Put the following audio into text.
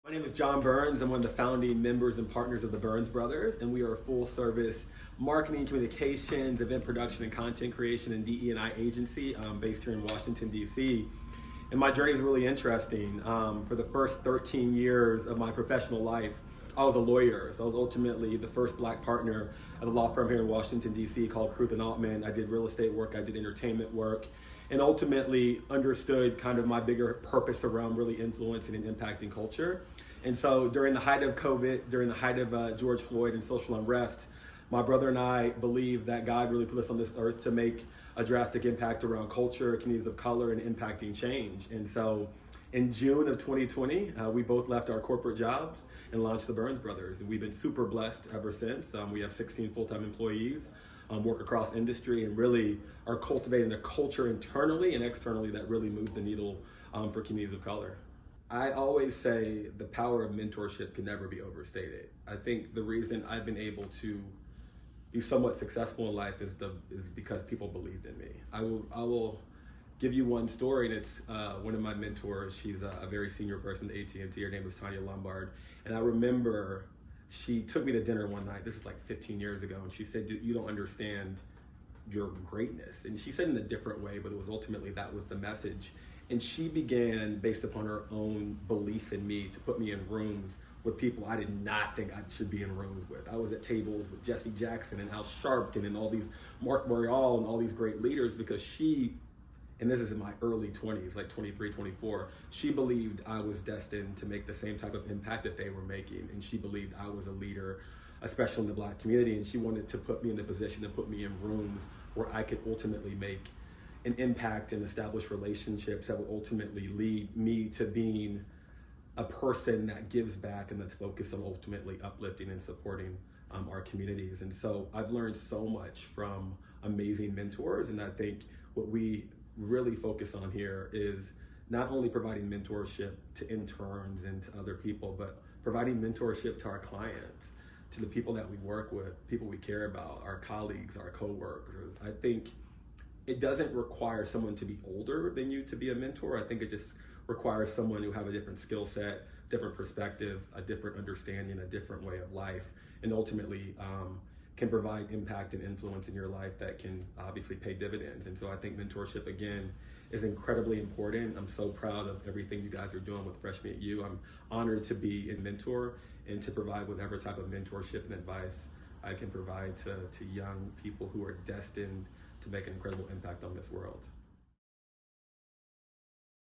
My name is John Burns. I'm one of the founding members and partners of the Burns Brothers, and we are a full-service marketing, communications, event production, and content creation and DE&I agency based here in Washington, D.C. And my journey is really interesting. For the first 13 years of my professional life, I was a lawyer. So I was ultimately the first black partner at a law firm here in Washington, D.C. called Kruth and Altman. I did real estate work, I did entertainment work, and ultimately understood kind of my bigger purpose around really influencing and impacting culture. And so during the height of COVID, during the height of George Floyd and social unrest, my brother and I believed that God really put us on this earth to make a drastic impact around culture, communities of color, and impacting change. And so in June of 2020, we both left our corporate jobs and launched the Burns Brothers. And we've been super blessed ever since. We have 16 full-time employees, work across industry, and really are cultivating a culture internally and externally that really moves the needle for communities of color. I always say the power of mentorship can never be overstated. I think the reason I've been able to be somewhat successful in life is because people believed in me. I will give you one story, and it's one of my mentors. She's a very senior person at AT&T. Her name is Tanya Lombard, and I remember she took me to dinner one night. This is like 15 years ago, and she said, "You don't understand your greatness." And she said it in a different way, but it was ultimately that was the message. And she began, based upon her own belief in me, to put me in rooms with people I did not think I should be in rooms with. I was at tables with Jesse Jackson and Al Sharpton and all these, Mark Morial and all these great leaders, because she, and this is in my early 20s, like 23, 24, she believed I was destined to make the same type of impact that they were making. And she believed I was a leader, especially in the Black community. And she wanted to put me in the position and put me in rooms where I could ultimately make an impact and establish relationships that will ultimately lead me to being a person that gives back and that's focused on ultimately uplifting and supporting our communities. And so I've learned so much from amazing mentors, and I think what we really focus on here is not only providing mentorship to interns and to other people, but providing mentorship to our clients, to the people that we work with, people we care about, our colleagues, our coworkers. I think it doesn't require someone to be older than you to be a mentor. I think it just requires someone who have a different skill set, different perspective, a different understanding, a different way of life, and ultimately can provide impact and influence in your life that can obviously pay dividends. And so I think mentorship, again, is incredibly important. I'm so proud of everything you guys are doing with Freshmeet U. I'm honored to be a mentor and to provide whatever type of mentorship and advice I can provide to young people who are destined to make an incredible impact on this world.